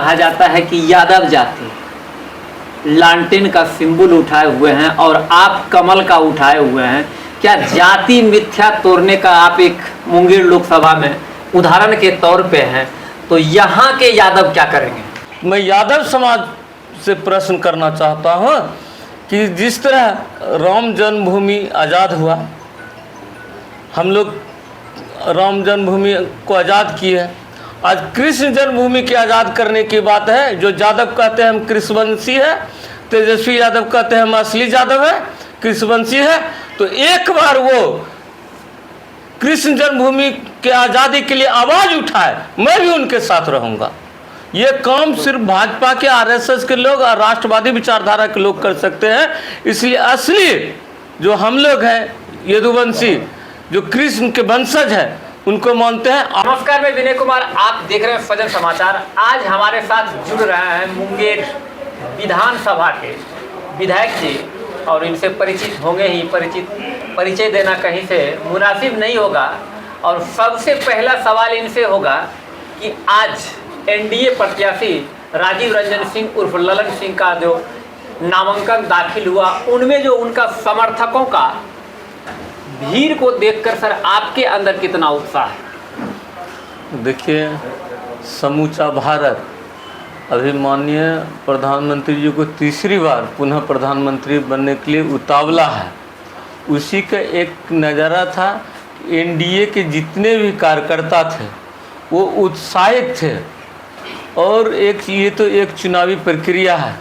कहा जाता है कि यादव जाति लालटेन का सिंबल उठाए हुए हैं और आप कमल का उठाए हुए हैं। क्या जाति मिथ्या तोड़ने का आप एक मुंगेर लोकसभा में उदाहरण के तौर पे हैं, तो यहाँ के यादव क्या करेंगे? मैं यादव समाज से प्रश्न करना चाहता हूँ कि जिस तरह राम जन्मभूमि आज़ाद हुआ, हम लोग राम जन्मभूमि को आज़ाद किए, आज कृष्ण जन्मभूमि के आज़ाद करने की बात है। जो यादव कहते हैं हम कृष्णवंशी है, तेजस्वी यादव कहते हैं हम असली यादव है, कृष्णवंशी है, तो एक बार वो कृष्ण जन्मभूमि के आज़ादी के लिए आवाज़ उठाए, मैं भी उनके साथ रहूँगा। ये काम सिर्फ भाजपा के आरएसएस के लोग और राष्ट्रवादी विचारधारा के लोग कर सकते हैं। इसलिए असली जो हम लोग हैं यदुवंशी, जो कृष्ण के वंशज है, उनको मानते हैं। नमस्कार, मैं विनय कुमार, आप देख रहे हैं फजर समाचार। आज हमारे साथ जुड़ रहे हैं मुंगेर विधानसभा के विधायक जी और इनसे परिचित होंगे ही। परिचय देना कहीं से मुनासिब नहीं होगा और सबसे पहला सवाल इनसे होगा कि आज एनडीए प्रत्याशी राजीव रंजन सिंह उर्फ ललन सिंह का जो नामांकन दाखिल हुआ, उनमें जो उनका समर्थकों का भीड़ को देखकर सर आपके अंदर कितना उत्साह है? देखिए, समूचा भारत अभी माननीय प्रधानमंत्री जी को तीसरी बार पुनः प्रधानमंत्री बनने के लिए उतावला है। उसी का एक नज़ारा था। एनडीए के जितने भी कार्यकर्ता थे वो उत्साहित थे और ये तो एक चुनावी प्रक्रिया है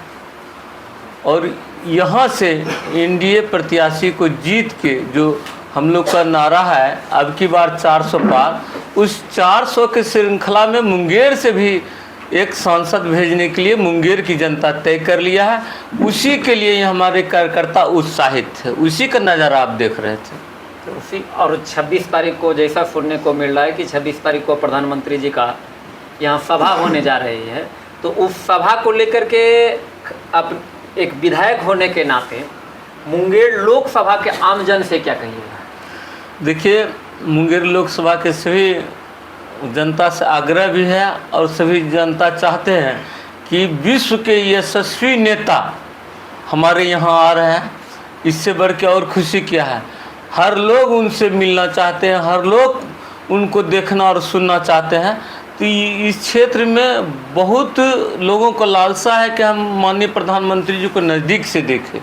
और यहाँ से एनडीए प्रत्याशी को जीत के जो हम लोग का नारा है अब की बार 400 पार, उस 400 के श्रृंखला में मुंगेर से भी एक सांसद भेजने के लिए मुंगेर की जनता तय कर लिया है। उसी के लिए हमारे कार्यकर्ता उत्साहित थे, उसी का नज़ारा आप देख रहे थे। तो उसी और 26 तारीख को जैसा सुनने को मिल रहा है कि 26 तारीख को प्रधानमंत्री जी का यहाँ सभा होने जा रही है, तो उस सभा को लेकर के अब एक विधायक होने के नाते मुंगेर लोकसभा के आमजन से क्या कहिएगा? देखिए, मुंगेर लोकसभा के सभी जनता से आग्रह भी है और सभी जनता चाहते हैं कि विश्व के यशस्वी नेता हमारे यहाँ आ रहे हैं। इससे बढ़ के और खुशी क्या है? हर लोग उनसे मिलना चाहते हैं, हर लोग उनको देखना और सुनना चाहते हैं। तो इस क्षेत्र में बहुत लोगों को लालसा है कि हम माननीय प्रधानमंत्री जी को नज़दीक से देखें।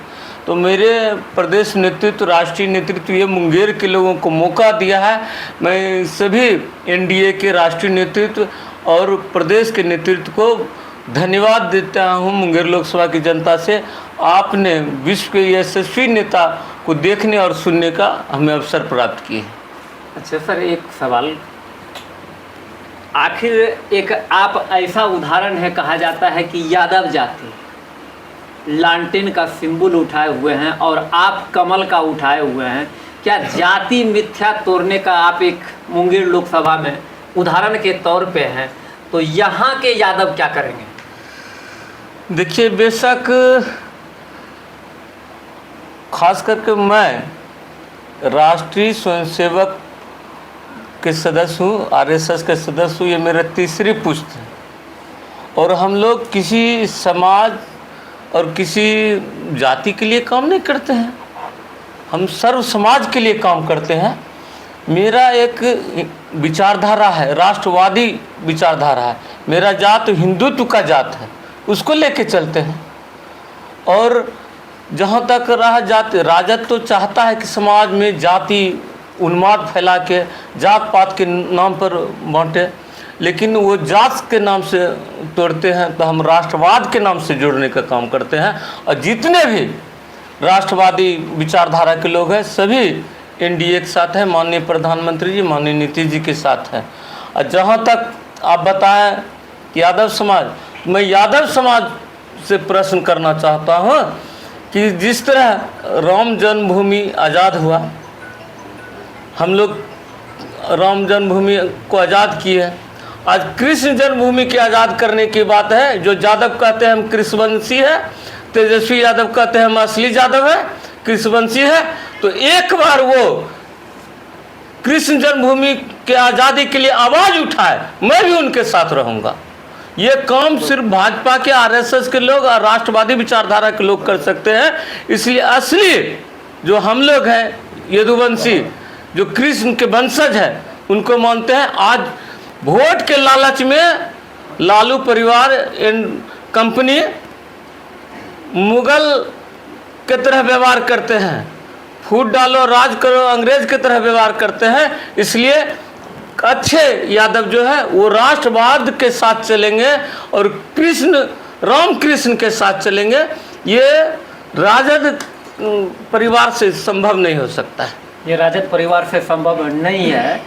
तो मेरे प्रदेश नेतृत्व, राष्ट्रीय नेतृत्व, ये मुंगेर के लोगों को मौका दिया है। मैं सभी एनडीए के राष्ट्रीय नेतृत्व और प्रदेश के नेतृत्व को धन्यवाद देता हूँ। मुंगेर लोकसभा की जनता से आपने विश्व के यशस्वी नेता को देखने और सुनने का हमें अवसर प्राप्त किए। अच्छा सर, एक सवाल, आखिर एक आप ऐसा उदाहरण है, कहा जाता है कि यादव जाति लालटेन का सिंबल उठाए हुए हैं और आप कमल का उठाए हुए हैं। क्या जाति मिथ्या तोड़ने का आप एक मुंगेर लोकसभा में उदाहरण के तौर पे हैं, तो यहाँ के यादव क्या करेंगे? देखिए, बेशक खास करके मैं राष्ट्रीय स्वयंसेवक के सदस्य हूँ, आरएसएस के सदस्य हूँ। ये मेरा तीसरी पुश्त है और हम लोग किसी समाज और किसी जाति के लिए काम नहीं करते हैं, हम सर्व समाज के लिए काम करते हैं। मेरा एक विचारधारा है, राष्ट्रवादी विचारधारा है। मेरा जात हिंदुत्व का जात है, उसको लेके चलते हैं। और जहाँ तक रहा जाति, राजद तो चाहता है कि समाज में जाति उन्माद फैला के जात पात के नाम पर बांटे, लेकिन वो जात के नाम से तोड़ते हैं। तो हम राष्ट्रवाद के नाम से जोड़ने का काम करते हैं और जितने भी राष्ट्रवादी विचारधारा के लोग हैं सभी एनडीए के साथ हैं, माननीय प्रधानमंत्री जी, माननीय नीतीश जी के साथ हैं। और जहाँ तक आप बताएं कि यादव समाज, मैं यादव समाज से प्रश्न करना चाहता हूँ कि जिस तरह राम जन्मभूमि आज़ाद हुआ, हम लोग राम जन्मभूमि को आज़ाद किए, आज कृष्ण जन्मभूमि की आज़ाद करने की बात है। जो यादव कहते हैं हम कृष्णवंशी है, तेजस्वी यादव कहते हैं हम असली यादव है, कृष्णवंशी है, तो एक बार वो कृष्ण जन्मभूमि के आज़ादी के लिए आवाज़ उठाए, मैं भी उनके साथ रहूँगा। ये काम सिर्फ भाजपा के, आरएसएस के लोग और राष्ट्रवादी विचारधारा के लोग कर सकते हैं। इसलिए असली जो हम लोग हैं यदुवंशी, जो कृष्ण के वंशज हैं, उनको मानते हैं। आज वोट के लालच में लालू परिवार एंड कंपनी मुगल के तरह व्यवहार करते हैं, फूट डालो राज करो अंग्रेज की तरह व्यवहार करते हैं। इसलिए अच्छे यादव जो है वो राष्ट्रवाद के साथ चलेंगे और राम कृष्ण के साथ चलेंगे। ये राजद परिवार से संभव नहीं हो सकता है। ये राजद परिवार से संभव नहीं है।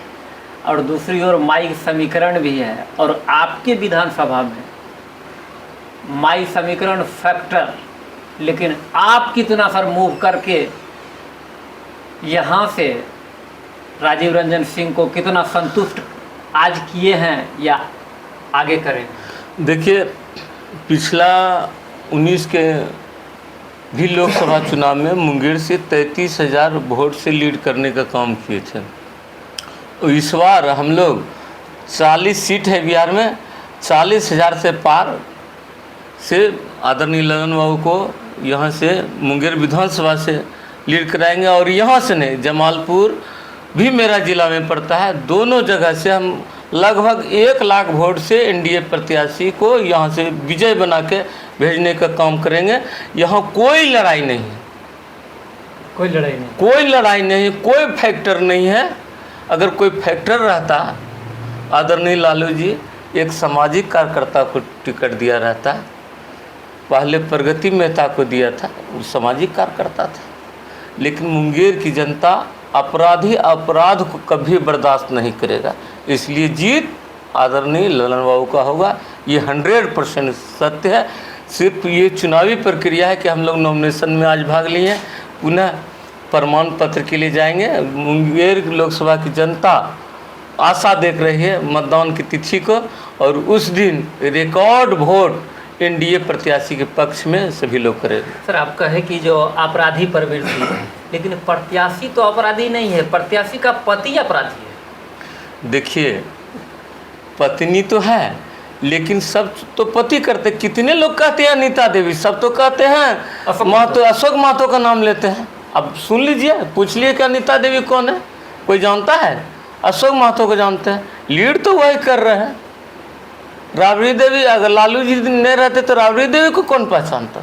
और दूसरी ओर माई समीकरण भी है, और आपके विधानसभा में माई समीकरण फैक्टर, लेकिन आप कितना सर मूव करके यहाँ से राजीव रंजन सिंह को कितना संतुष्ट आज किए हैं या आगे करें? देखिए, पिछला 19 के भी लोकसभा चुनाव में मुंगेर से 33,000 वोट से लीड करने का काम किए थे। इस बार हम लोग 40 सीट है बिहार में, 40,000 से पार से आदरणीय ललन बाबू को यहाँ से मुंगेर विधानसभा से लीड कराएंगे। और यहाँ से नहीं, जमालपुर भी मेरा ज़िला में पड़ता है, दोनों जगह से हम लगभग 1 लाख वोट से एनडीए प्रत्याशी को यहाँ से विजय बना के भेजने का काम करेंगे। यहाँ कोई लड़ाई नहीं है, कोई लड़ाई नहीं, कोई लड़ाई नहीं, कोई फैक्टर नहीं है। अगर कोई फैक्टर रहता, आदरणीय लालू जी एक सामाजिक कार्यकर्ता को टिकट दिया रहता, पहले प्रगति मेहता को दिया था, वो सामाजिक कार्यकर्ता था। लेकिन मुंगेर की जनता अपराधी अपराध को कभी बर्दाश्त नहीं करेगा, इसलिए जीत आदरणीय ललन बाबू का होगा। ये 100% सत्य है। सिर्फ ये चुनावी प्रक्रिया है कि हम लोग नॉमिनेशन में आज भाग लिए हैं, पुनः प्रमाण पत्र के लिए जाएंगे। मुंगेर लोकसभा की जनता आशा देख रही है मतदान की तिथि को, और उस दिन रिकॉर्ड वोट एनडीए प्रत्याशी के पक्ष में सभी लोग करेंगे। सर, आप कहे कि जो अपराधी प्रवृत्ति, लेकिन प्रत्याशी तो अपराधी नहीं है, प्रत्याशी का पति अपराधी है। देखिए, पत्नी तो है, लेकिन सब तो पति करते। कितने लोग कहते हैं अनीता देवी, सब तो कहते हैं महतो, अशोक महतो का नाम लेते हैं। अब सुन लीजिए, पूछ लिए कि अनीता देवी कौन है, कोई जानता है? अशोक महतो को जानते हैं, लीड तो वही कर रहे हैं। राबड़ी देवी, अगर लालू जी नहीं रहते तो राबड़ी देवी को कौन पहचानता?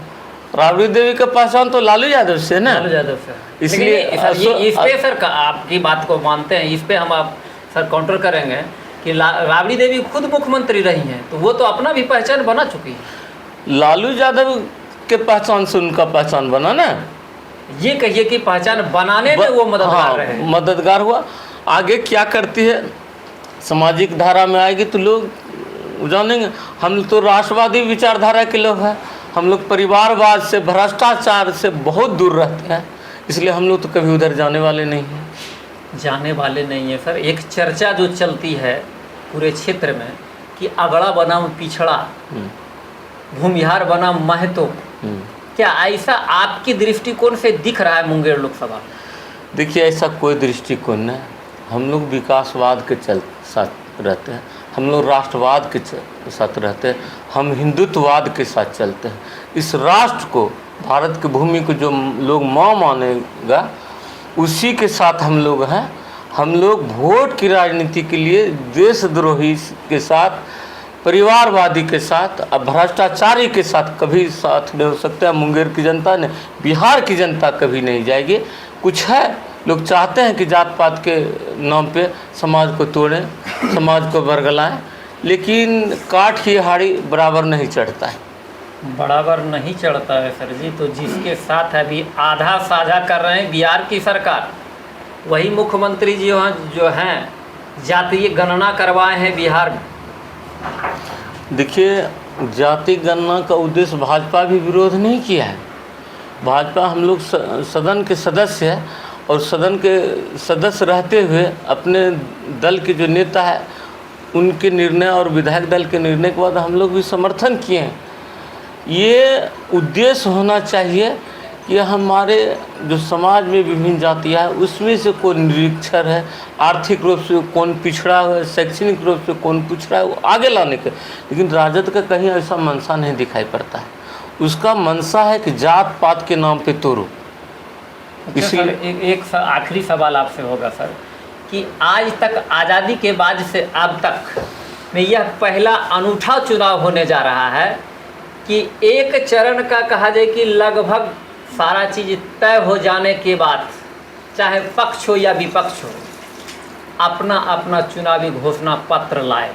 राबड़ी देवी का पहचान तो लालू यादव से ना, लालू यादव से। इसलिए इस पे सर आपकी बात को मानते हैं, इस पे हम आप सर काउंटर करेंगे कि राबड़ी देवी खुद मुख्यमंत्री रही हैं, तो वो तो अपना भी पहचान बना चुकी है। लालू यादव के पहचान से उनका पहचान बना ना, ये कहिए कि पहचान बनाने में वो मददगार रहे। मददगार हुआ। आगे क्या करती है, सामाजिक धारा में आएगी तो लोग जानेंगे। हम तो राष्ट्रवादी विचारधारा के लोग हैं, हम लोग परिवारवाद से, भ्रष्टाचार से बहुत दूर रहते हैं, इसलिए हम लोग तो कभी उधर जाने वाले नहीं हैं। जाने वाले नहीं है सर। एक चर्चा जो चलती है पूरे क्षेत्र में कि अगड़ा बनाम पिछड़ा, भूमिहार बनाम महतो, क्या ऐसा आपकी दृष्टिकोण से दिख रहा है मुंगेर लोकसभा? देखिए, ऐसा कोई दृष्टिकोण नहीं। हम लोग विकासवाद के साथ रहते हैं, हम लोग राष्ट्रवाद के साथ रहते हैं, हम हिंदुत्ववाद के साथ चलते हैं। इस राष्ट्र को, भारत की भूमि को जो लोग माँ मानेगा, उसी के साथ हम लोग हैं। हम लोग वोट की राजनीति के लिए देशद्रोही के साथ, परिवारवादी के साथ, अब भ्रष्टाचारी के साथ कभी साथ नहीं हो सकता। मुंगेर की जनता ने, बिहार की जनता कभी नहीं जाएगी। कुछ है लोग चाहते हैं कि जात पात के नाम पे समाज को तोड़ें, समाज को बरगलाएं, लेकिन काठ की हाड़ी बराबर नहीं चढ़ता है। बराबर नहीं चढ़ता है सर जी। तो जिसके साथ अभी आधा साझा कर रहे हैं बिहार की सरकार, वही मुख्यमंत्री जी जो हैं जातीय गणना करवाए हैं बिहार में। देखिए, जाति गणना का उद्देश्य भाजपा भी विरोध नहीं किया है। भाजपा, हम लोग सदन के सदस्य हैं, और सदन के सदस्य रहते हुए अपने दल के जो नेता है उनके निर्णय और विधायक दल के निर्णय के बाद हम लोग भी समर्थन किए हैं। ये उद्देश्य होना चाहिए कि हमारे जो समाज में विभिन्न जातियाँ है उसमें से कौन निरक्षर है, आर्थिक रूप से कौन पिछड़ा है, शैक्षणिक रूप से कौन पिछड़ा है, वो आगे लाने के। लेकिन राजद का कहीं ऐसा मंशा नहीं दिखाई पड़ता है। उसका मंशा है कि जात पात के नाम पे तोड़ो। अच्छा सर, एक आखिरी सवाल आपसे होगा सर, कि आज तक आज़ादी के बाद से अब तक में यह पहला अनूठा चुनाव होने जा रहा है कि एक चरण का कहा जाए कि लगभग सारा चीज़ तय हो जाने के बाद, चाहे पक्ष हो या विपक्ष हो, अपना अपना चुनावी घोषणा पत्र लाए,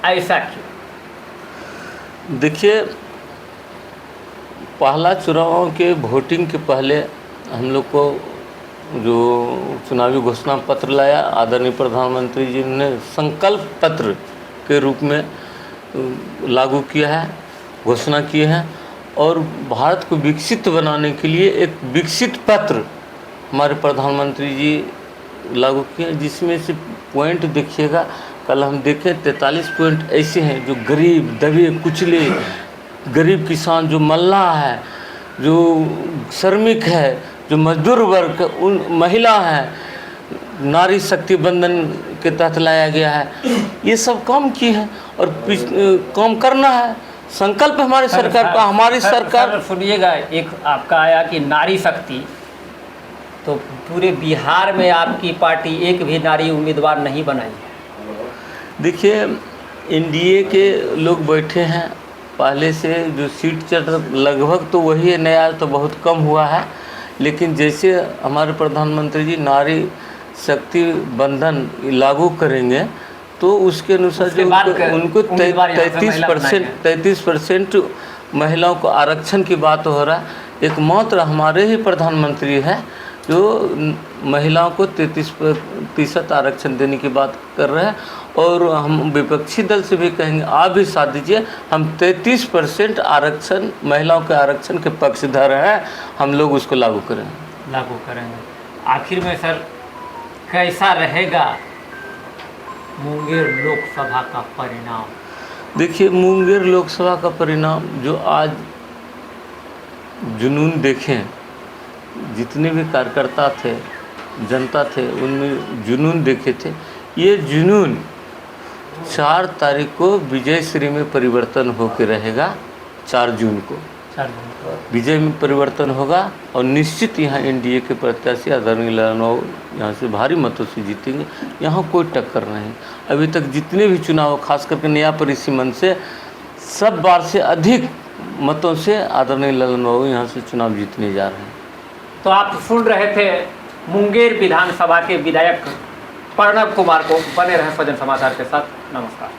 ऐसा क्यों? देखिए, पहला चुनाव के वोटिंग के पहले हम लोग को जो चुनावी घोषणा पत्र लाया, आदरणीय प्रधानमंत्री जी ने संकल्प पत्र के रूप में लागू किया है, घोषणा किए हैं। और भारत को विकसित बनाने के लिए एक विकसित पत्र हमारे प्रधानमंत्री जी लागू किए, जिसमें से पॉइंट देखिएगा, कल हम देखें 43 पॉइंट ऐसे हैं जो गरीब, दबे कुचले, गरीब किसान, जो मल्लाह है, जो श्रमिक है, जो मजदूर वर्ग, उन महिला है, नारी शक्ति बंधन के तहत लाया गया है। ये सब काम किए हैं और काम करना है, संकल्प हमारी सरकार का। हमारी सरकार, सुनिएगा, एक आपका आया कि नारी शक्ति, तो पूरे बिहार में आपकी पार्टी एक भी नारी उम्मीदवार नहीं बनाई है। देखिए, एनडीए के लोग बैठे हैं, पहले से जो सीट चल लगभग तो वही है, नया तो बहुत कम हुआ है। लेकिन जैसे हमारे प्रधानमंत्री जी नारी शक्ति बंधन लागू करेंगे तो उसके अनुसार जो उनको 33% महिलाओं को आरक्षण की बात हो रहा है। एकमात्र हमारे ही प्रधानमंत्री है जो महिलाओं को 33% आरक्षण देने की बात कर रहे हैं। और हम विपक्षी दल से भी कहेंगे, आप भी साथ दीजिए, हम 33% आरक्षण, महिलाओं के आरक्षण के पक्षधर हैं, हम लोग उसको लागू करेंगे। आखिर में सर, कैसा रहेगा मुंगेर लोकसभा का परिणाम? देखिए, मुंगेर लोकसभा का परिणाम जो आज जुनून देखें, जितने भी कार्यकर्ता थे, जनता थे, उनमें जुनून देखे थे। ये जुनून 4 तारीख को विजय श्री में परिवर्तन होकर रहेगा। 4 जून को विजय में परिवर्तन होगा और निश्चित यहाँ एनडीए के प्रत्याशी आदरणीय लखनऊ यहाँ से भारी मतों से जीतेंगे। यहाँ कोई टक्कर नहीं। अभी तक जितने भी चुनाव, खास करके नया परिसी मन से, सब बार से अधिक मतों से आदरणीय लखनऊ यहाँ से चुनाव जीतने जा रहे हैं। तो आप सुन रहे थे मुंगेर विधानसभा के विधायक प्रणव कुमार को। बने रहे स्वजन समाचार के साथ। नमस्कार।